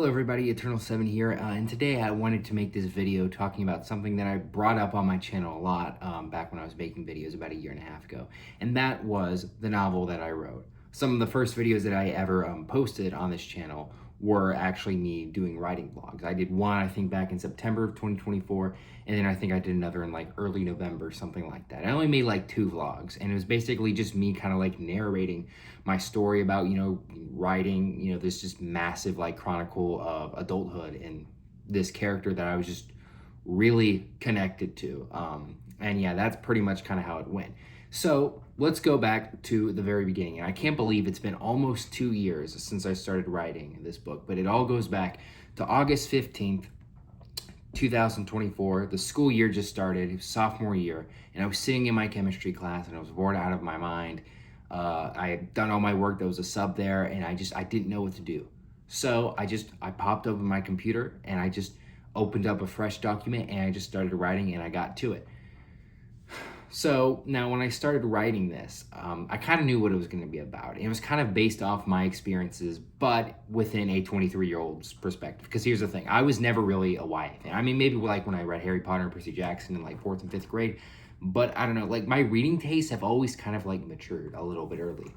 Hello everybody, Eternal7 here, and today I wanted to make this video talking about something that I brought up on my channel a lot back when I was making videos about a year and a half ago, and that was the novel that I wrote. Some of the first videos that I ever posted on this channel were actually me doing writing vlogs. I did one, I think, back in September of 2024, and then I think I did another in like early November, something like that. I only made like 2 vlogs, and it was basically just me kind of like narrating my story about, writing, this just massive like chronicle of adulthood and this character that I was just really connected to. And yeah, that's pretty much kind of how it went. So let's go back to the very beginning. And I can't believe it's been almost 2 years since I started writing this book, but it all goes back to August 15th, 2024. The school year just started, sophomore year, and I was sitting in my chemistry class and I was bored out of my mind. I had done all my work. There was a sub there, and I didn't know what to do. So I popped open my computer and I just opened up a fresh document and I just started writing and I got to it. So now when I started writing this, I kind of knew what it was going to be about. It was kind of based off my experiences, but within a 23-year-old's perspective. Because here's the thing, I was never really a YA fan. I mean, maybe like when I read Harry Potter and Percy Jackson in like 4th and 5th grade, but I don't know, like my reading tastes have always kind of like matured a little bit early.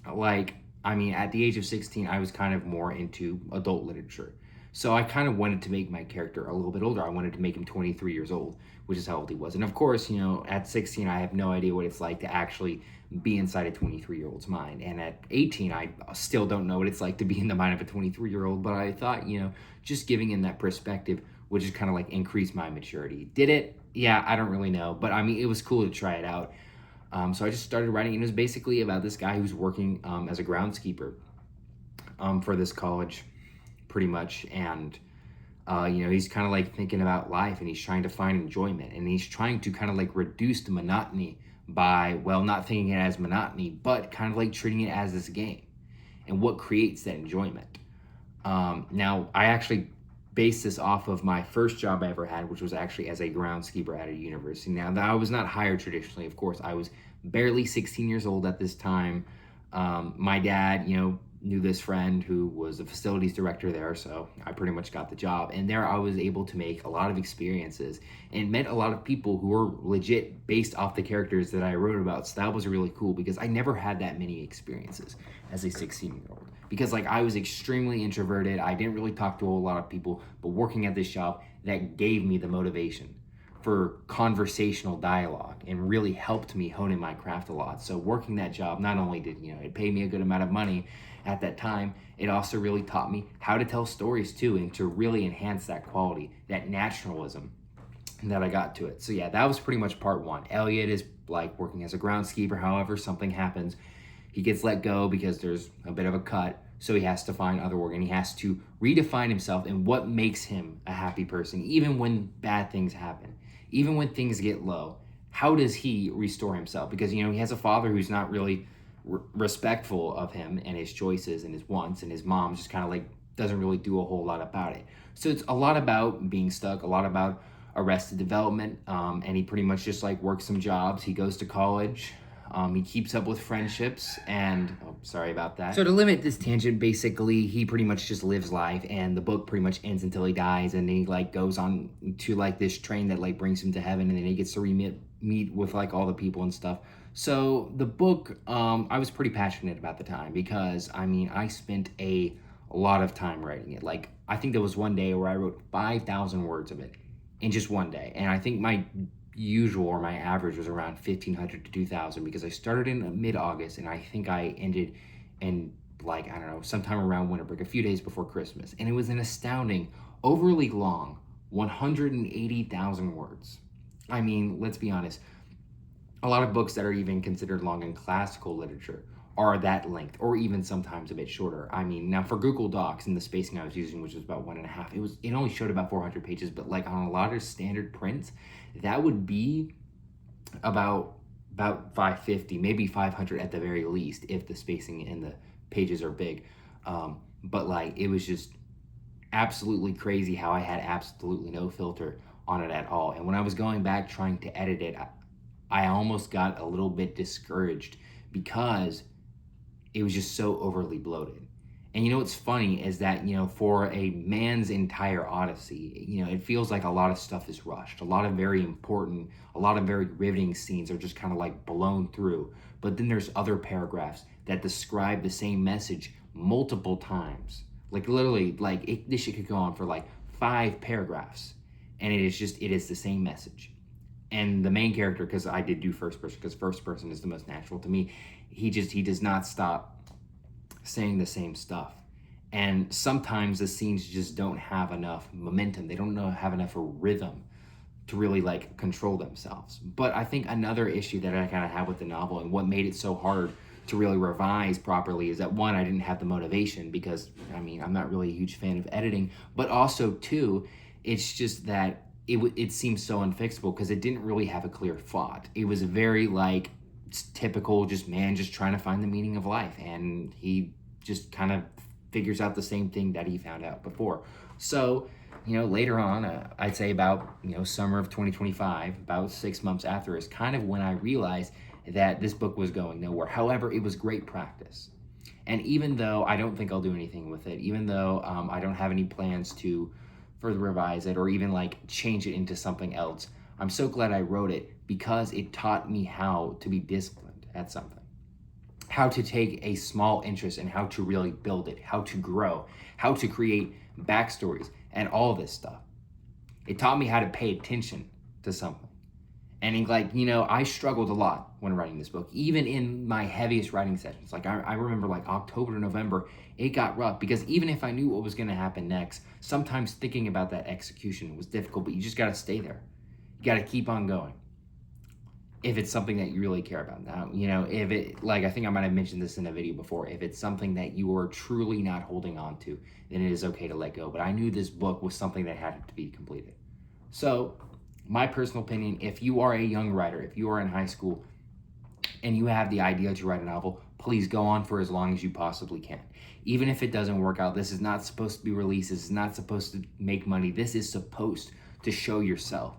At the age of 16, I was kind of more into adult literature. So I kind of wanted to make my character a little bit older. I wanted to make him 23 years old, which is how old he was. And of course, at 16, I have no idea what it's like to actually be inside a 23-year-old's mind. And at 18, I still don't know what it's like to be in the mind of a 23-year-old. But I thought, just giving him that perspective would just kind of like increase my maturity. Did it? Yeah, I don't really know. But I mean, it was cool to try it out. So I just started writing, and it was basically about this guy who's working as a groundskeeper for this college, pretty much. And he's kind of like thinking about life, and he's trying to find enjoyment, and he's trying to kind of like reduce the monotony by, well, not thinking it as monotony, but kind of like treating it as this game and what creates that enjoyment. Now, I actually based this off of my first job I ever had, which was actually as a groundskeeper at a university. Now, I was not hired traditionally, of course. I was barely 16 years old at this time. My dad, knew this friend who was a facilities director there, so I pretty much got the job. And there I was able to make a lot of experiences and met a lot of people who were legit based off the characters that I wrote about. So that was really cool because I never had that many experiences as a 16-year-old. Because I was extremely introverted. I didn't really talk to a lot of people, but working at this job, that gave me the motivation for conversational dialogue and really helped me hone in my craft a lot. So working that job, not only did it pay me a good amount of money at that time, it also really taught me how to tell stories too, and to really enhance that quality, that naturalism that I got to it. So yeah, that was pretty much part 1. Elliot is like working as a groundskeeper. However, something happens. He gets let go because there's a bit of a cut. So he has to find other work, and he has to redefine himself and what makes him a happy person, even when bad things happen. Even when things get low, how does he restore himself? Because, he has a father who's not really respectful of him and his choices and his wants, and his mom just kind of like doesn't really do a whole lot about it. So it's a lot about being stuck, a lot about arrested development, and he pretty much just like works some jobs. He goes to college. He keeps up with friendships, and sorry about that. So to limit this tangent, basically, he pretty much just lives life, and the book pretty much ends until he dies, and he like goes on to like this train that like brings him to heaven, and then he gets to meet with like all the people and stuff. So the book, I was pretty passionate about the time because I spent a lot of time writing it. Like I think there was one day where I wrote 5,000 words of it in just one day, and I think my usual or my average was around 1,500 to 2,000 because I started in mid-August and I think I ended in sometime around winter break, a few days before Christmas. And it was an astounding, overly long 180,000 words. Let's be honest, a lot of books that are even considered long in classical literature are that length, or even sometimes a bit shorter. Now for Google Docs and the spacing I was using, which was about 1.5, it only showed about 400 pages, but like on a lot of standard prints, that would be about 550, maybe 500 at the very least, if the spacing and the pages are big. But like it was just absolutely crazy how I had absolutely no filter on it at all. And when I was going back trying to edit it, I almost got a little bit discouraged because it was just so overly bloated. And you know what's funny is that, for a man's entire Odyssey, it feels like a lot of stuff is rushed. A lot of very important, a lot of very riveting scenes are just kind of like blown through. But then there's other paragraphs that describe the same message multiple times. Like literally, like this shit could go on for like 5 paragraphs. And it is the same message. And the main character, because I did do first person, because first person is the most natural to me, he does not stop saying the same stuff. And sometimes the scenes just don't have enough momentum. They don't have enough rhythm to really like control themselves. But I think another issue that I kind of have with the novel and what made it so hard to really revise properly is that one, I didn't have the motivation because I'm not really a huge fan of editing, but also two, it's just that it seems so unfixable because it didn't really have a clear thought. It was very like typical just man just trying to find the meaning of life, and he just kind of figures out the same thing that he found out before. So later on, I'd say about summer of 2025, about 6 months after, is kind of when I realized that this book was going nowhere. However, it was great practice. And even though I don't think I'll do anything with it, even though I don't have any plans to further revise it or even like change it into something else, I'm so glad I wrote it because it taught me how to be disciplined at something, how to take a small interest and how to really build it, how to grow, how to create backstories and all this stuff. It taught me how to pay attention to something. And I struggled a lot when writing this book, even in my heaviest writing sessions. Like I remember like October to November, it got rough because even if I knew what was going to happen next, sometimes thinking about that execution was difficult, but you just got to stay there. You got to keep on going. If it's something that you really care about. Now, if it, like I think I might have mentioned this in a video before, if it's something that you are truly not holding on to, then it is okay to let go. But I knew this book was something that had to be completed. So, my personal opinion, if you are a young writer, if you are in high school and you have the idea to write a novel, please go on for as long as you possibly can. Even if it doesn't work out, this is not supposed to be released. This is not supposed to make money. This is supposed to show yourself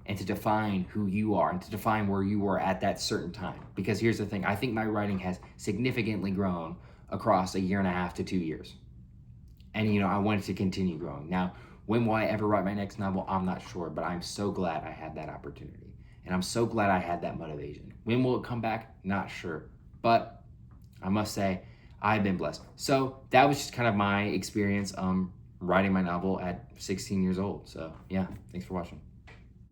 and to define who you are and to define where you were at that certain time. Because here's the thing, I think my writing has significantly grown across a 1.5 to 2 years. And I want it to continue growing. Now, when will I ever write my next novel? I'm not sure, but I'm so glad I had that opportunity. And I'm so glad I had that motivation. When will it come back? Not sure. But I must say, I've been blessed. So that was just kind of my experience writing my novel at 16 years old. So yeah, thanks for watching.